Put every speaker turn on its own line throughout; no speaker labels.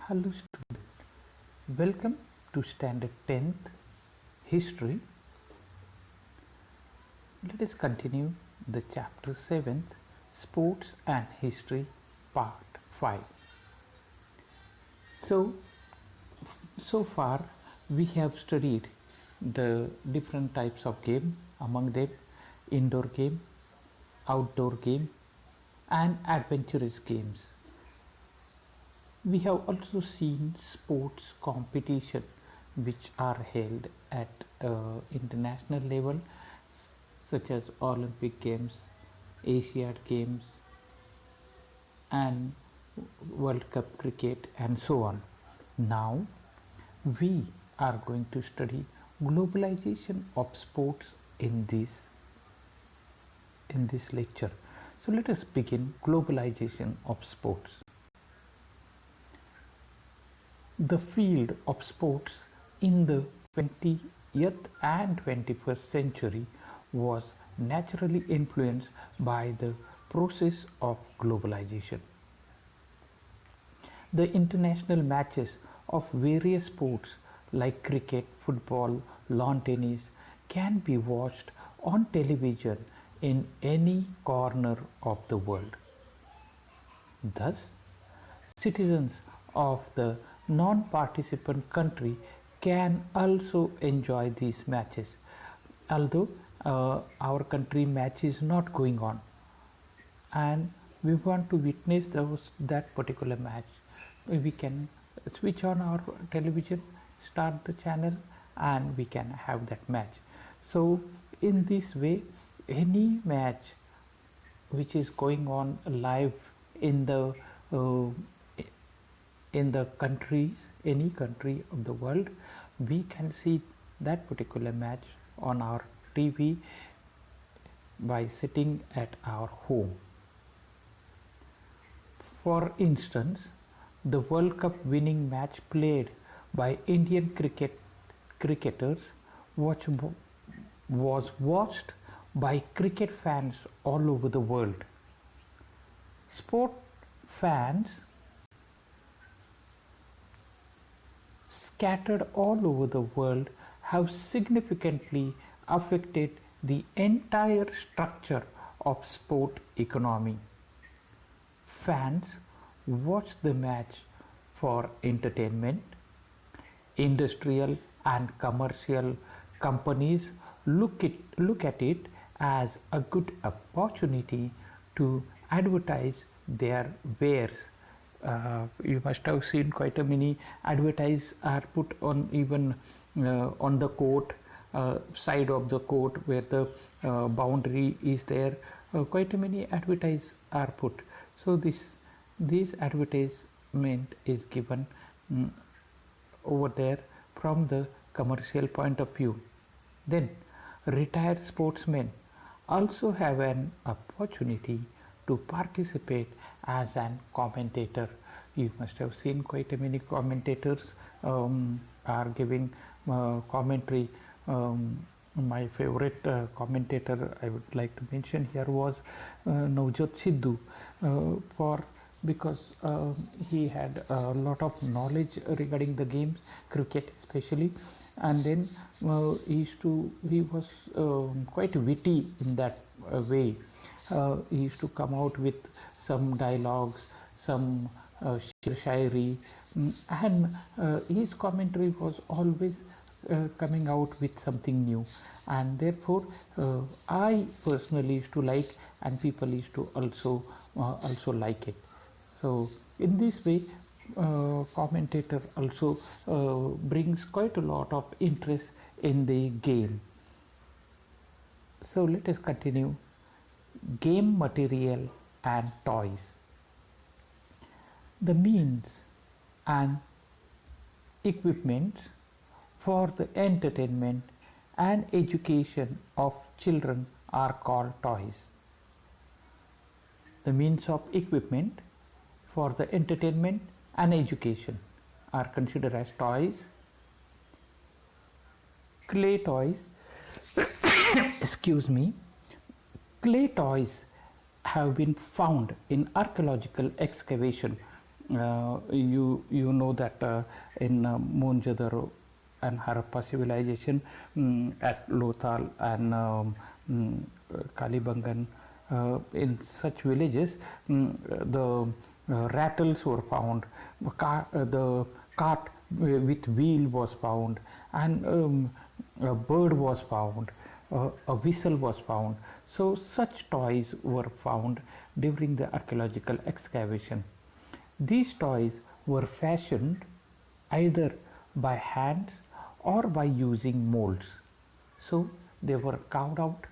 Hello students, welcome to Standard 10th History. Let us continue the chapter 7th Sports and History part 5. So far we have studied the different types of game, among them indoor game, outdoor game and adventurous games. We have also seen sports competition which are held at international level, such as Olympic Games, Asiad Games and World Cup cricket and so on. Now we are going to study globalization of sports in this lecture. So let us begin globalization of sports. The field of sports in the 20th and 21st century was naturally influenced by the process of globalization. The international matches of various sports like cricket, football, lawn tennis can be watched on television in any corner of the world. Thus, citizens of the non-participant country can also enjoy these matches, although our country match is not going on and we want to witness that particular match. We can switch on our television, start the channel and we can have that match. So in this way, any match which is going on live in the countries, any country of the world, we can see that particular match on our TV by sitting at our home. For instance, the World Cup winning match played by Indian cricketers was watched by cricket fans all over the world. Sport fans scattered all over the world have significantly affected the entire structure of sport economy. Fans watch the match for entertainment. Industrial and commercial companies look at it as a good opportunity to advertise their wares. You must have seen quite a many advertises are put on even on the court, side of the court where the boundary is there. Quite a many advertises are put. So this advertisement is given over there from the commercial point of view. Then retired sportsmen also have an opportunity to participate as an commentator. You must have seen quite a many commentators are giving commentary. My favorite commentator I would like to mention here was Navjot Sidhu, because he had a lot of knowledge regarding the games, cricket especially, and then he was quite witty in that way. He used to come out with some dialogues, some shairi, and his commentary was always coming out with something new, and therefore I personally used to like, and people used to also like it. So in this way, commentator also brings quite a lot of interest in the game. So let us continue. Game material and toys. The means and equipment for the entertainment and education of children are called toys. The means of equipment for the entertainment and education are considered as toys. Clay toys excuse me. Clay toys have been found in archaeological excavation You know that in Mohenjo-daro and Harappa civilization, at Lothal and Kalibangan, in such villages, the rattles were found, the cart with wheel was found, and a bird was found, a whistle was found. So such toys were found during the archaeological excavation. These toys were fashioned either by hands or by using molds. So they were carved out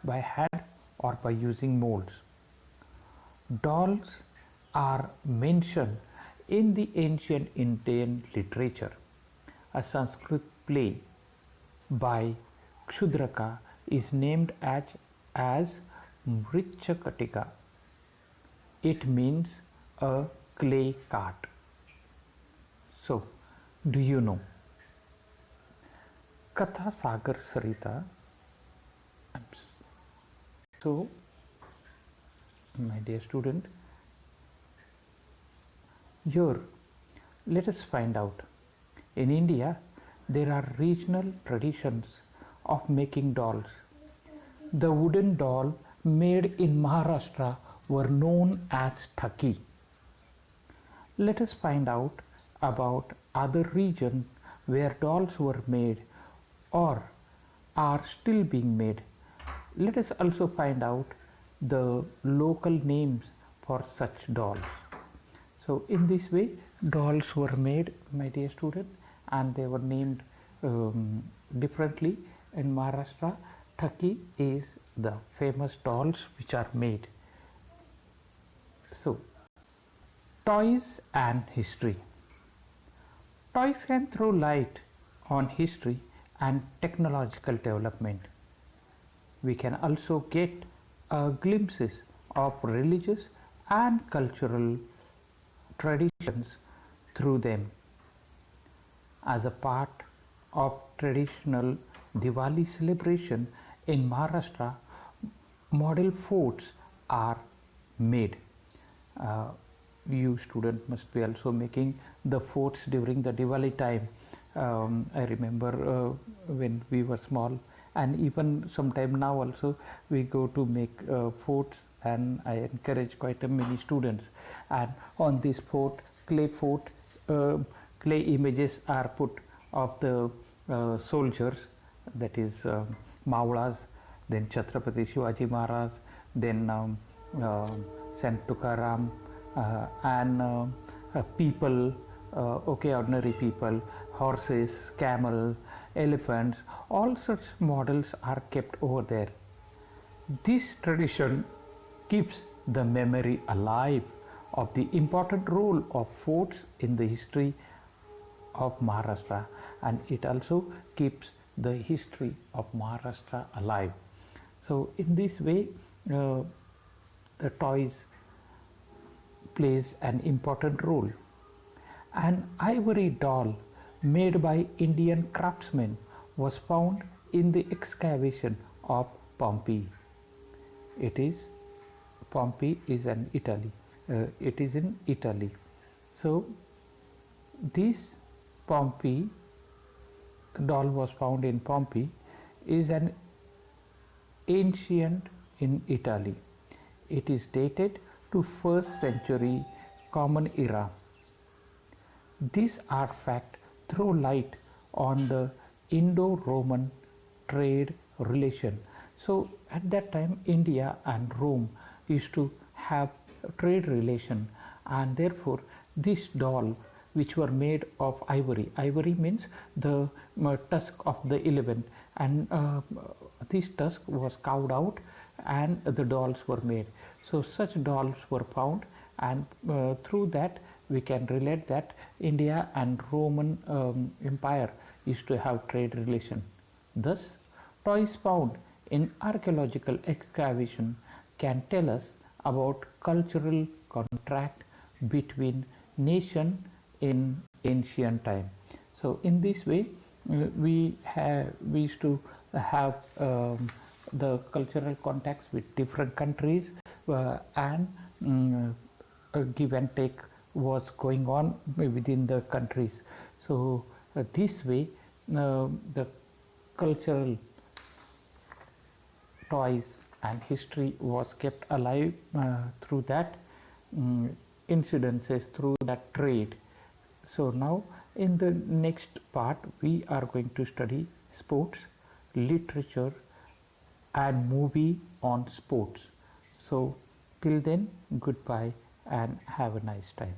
by hand or by using molds. Dolls are mentioned in the ancient Indian literature. A Sanskrit play by Kshudraka is named as Mrichakatika. It means a clay cart. So, do you know? Katha Sagar Sarita. So, my dear student, here let us find out. In India, there are regional traditions of making dolls. The wooden doll made in Maharashtra were known as Thaki. Let us find out about other regions where dolls were made or are still being made. Let us also find out the local names for such dolls. So in this way, dolls were made, my dear student, and they were named differently. In Maharashtra, Thaki is the famous dolls which are made. So, toys and history. Toys can throw light on history and technological development. We can also get glimpses of religious and cultural traditions through them. As a part of traditional Diwali celebration in Maharashtra, model forts are made. You students must be also making the forts during the Diwali time. I remember when we were small, and even sometime now also we go to make forts, and I encourage quite a many students. And on this fort, clay images are put of the soldiers, that is Maulas, then Chhatrapati Shivaji Maharaj, then Sant Tukaram, and people, ordinary people, horses, camel, elephants, all such models are kept over there. This tradition keeps the memory alive of the important role of forts in the history of Maharashtra, and it also keeps the history of Maharashtra alive. So in this way, the toys plays an important role. An ivory doll made by Indian craftsmen was found in the excavation of Pompeii. Pompeii is in Italy. It is in Italy. So this Pompeii doll was found in Pompeii is an ancient in Italy. It is dated to 1st century Common Era. This artifact throw light on the Indo-Roman trade relation. So at that time, India and Rome used to have trade relation, and therefore this doll, which were made of ivory. Ivory means the tusk of the elephant, and this tusk was carved out, and the dolls were made. So such dolls were found, and through that we can relate that India and Roman Empire used to have trade relation. Thus, toys found in archaeological excavation can tell us about cultural contract between nation in ancient time. So in this way, we used to have the cultural contacts with different countries, and give and take was going on within the countries. So this way the cultural toys and history was kept alive through that incidences, through that trade. So now in the next part we are going to study sports, literature and movie on sports. So till then, goodbye and have a nice time.